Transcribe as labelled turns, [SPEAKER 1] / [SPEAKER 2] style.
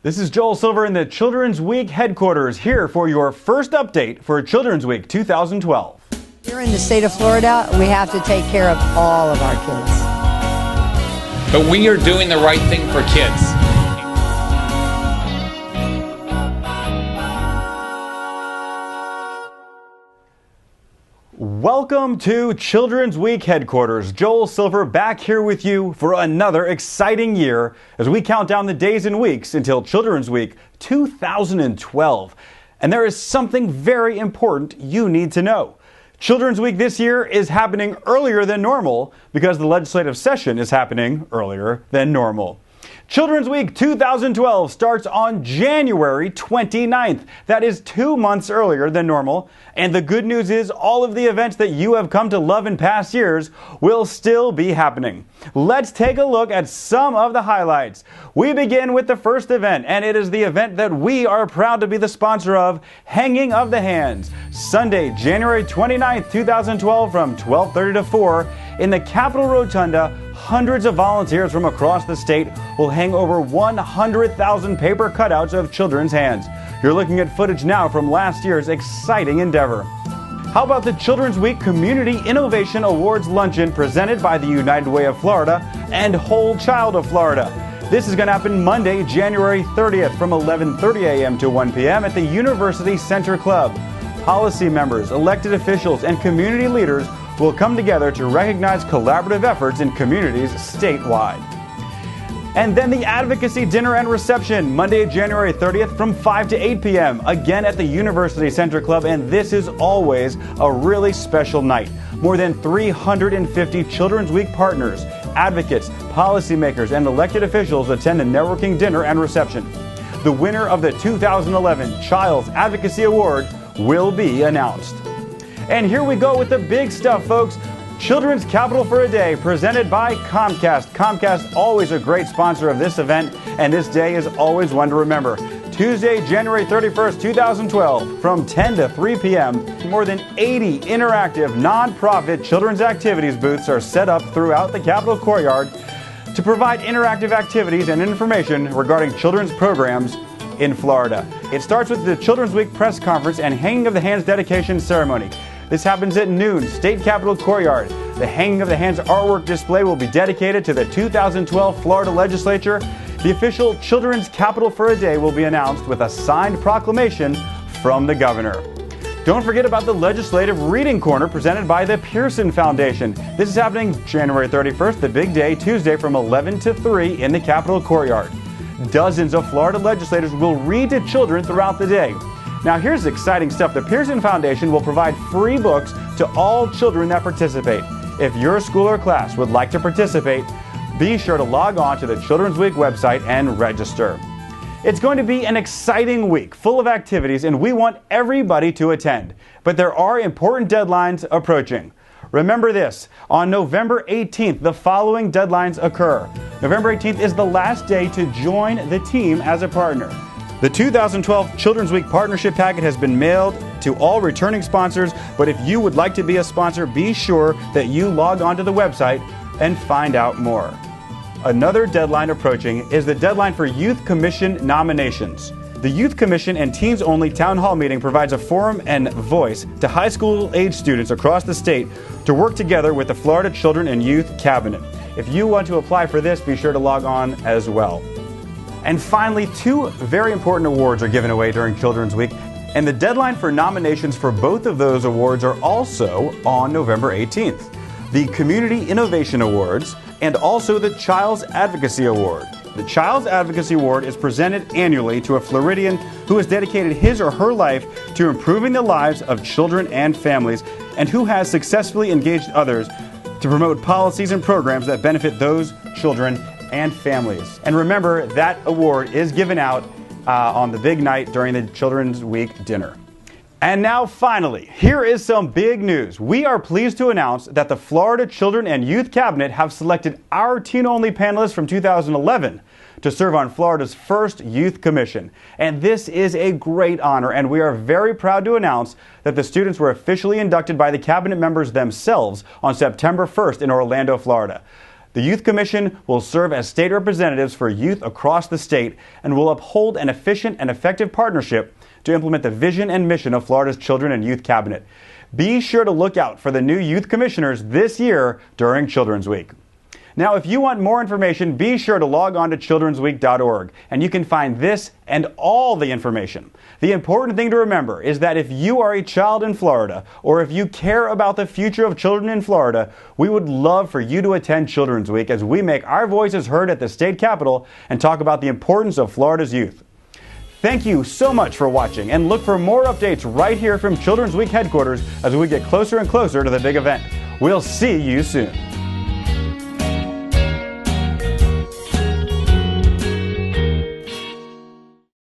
[SPEAKER 1] This is Joel Silver in the Children's Week headquarters, here for your first update for Children's Week 2012.
[SPEAKER 2] Here in the state of Florida, we have to take care of all of our kids.
[SPEAKER 3] But we are doing the right thing for kids.
[SPEAKER 1] Welcome to Children's Week headquarters. Joel Silver back here with you for another exciting year as we count down the days and weeks until Children's Week 2012. And there is something very important you need to know. Children's Week this year is happening earlier than normal because the legislative session is happening earlier than normal. Children's Week 2012 starts on January 29th. That is 2 months earlier than normal. And the good news is all of the events that you have come to love in past years will still be happening. Let's take a look at some of the highlights. We begin with the first event, and it is the event that we are proud to be the sponsor of, Hanging of the Hands. Sunday, January 29th, 2012 from 12:30 to 4 in the Capitol Rotunda. Hundreds of volunteers from across the state will hang over 100,000 paper cutouts of children's hands. You're looking at footage now from last year's exciting endeavor. How about the Children's Week Community Innovation Awards Luncheon presented by the United Way of Florida and Whole Child of Florida? This is going to happen Monday, January 30th from 11:30 a.m. to 1 p.m. at the University Center Club. Policy members, elected officials, and community leaders will come together to recognize collaborative efforts in communities statewide. And then the Advocacy Dinner and Reception, Monday, January 30th from 5 to 8 p.m., again at the University Center Club, and this is always a really special night. More than 350 Children's Week partners, advocates, policymakers, and elected officials attend the networking dinner and reception. The winner of the 2011 Chiles Advocacy Award will be announced. And here we go with the big stuff, folks. Children's Capital for a Day, presented by Comcast. Comcast, always a great sponsor of this event, and this day is always one to remember. Tuesday, January 31st, 2012, from 10 to 3 p.m., more than 80 interactive, nonprofit children's activities booths are set up throughout the Capitol courtyard to provide interactive activities and information regarding children's programs in Florida. It starts with the Children's Week press conference and Hanging of the Hands dedication ceremony. This happens at noon, State Capitol Courtyard. The Hanging of the Hands artwork display will be dedicated to the 2012 Florida Legislature. The official Children's Capital for a Day will be announced with a signed proclamation from the governor. Don't forget about the Legislative Reading Corner presented by the Pearson Foundation. This is happening January 31st, the big day, Tuesday from 11 to 3 in the Capitol Courtyard. Dozens of Florida legislators will read to children throughout the day. Now here's exciting stuff. The Pearson Foundation will provide free books to all children that participate. If your school or class would like to participate, be sure to log on to the Children's Week website and register. It's going to be an exciting week full of activities, and we want everybody to attend. But there are important deadlines approaching. Remember this, on November 18th, the following deadlines occur. November 18th is the last day to join the team as a partner. The 2012 Children's Week Partnership Packet has been mailed to all returning sponsors, but if you would like to be a sponsor, be sure that you log onto the website and find out more. Another deadline approaching is the deadline for Youth Commission nominations. The Youth Commission and Teens Only Town Hall meeting provides a forum and voice to high school age students across the state to work together with the Florida Children and Youth Cabinet. If you want to apply for this, be sure to log on as well. And finally, two very important awards are given away during Children's Week, and the deadline for nominations for both of those awards are also on November 18th. The Community Innovation Awards and also the Chiles Advocacy Award. The Chiles Advocacy Award is presented annually to a Floridian who has dedicated his or her life to improving the lives of children and families, and who has successfully engaged others to promote policies and programs that benefit those children and families. And remember, that award is given out on the big night during the Children's Week dinner. And now finally, here is some big news. We are pleased to announce that the Florida Children and Youth Cabinet have selected our teen-only panelists from 2011 to serve on Florida's first Youth Commission. And this is a great honor, and we are very proud to announce that the students were officially inducted by the cabinet members themselves on September 1st in Orlando, Florida. The Youth Commission will serve as state representatives for youth across the state and will uphold an efficient and effective partnership to implement the vision and mission of Florida's Children and Youth Cabinet. Be sure to look out for the new youth commissioners this year during Children's Week. Now, if you want more information, be sure to log on to childrensweek.org, and you can find this and all the information. The important thing to remember is that if you are a child in Florida, or if you care about the future of children in Florida, we would love for you to attend Children's Week as we make our voices heard at the state capitol and talk about the importance of Florida's youth. Thank you so much for watching, and look for more updates right here from Children's Week headquarters as we get closer and closer to the big event. We'll see you soon.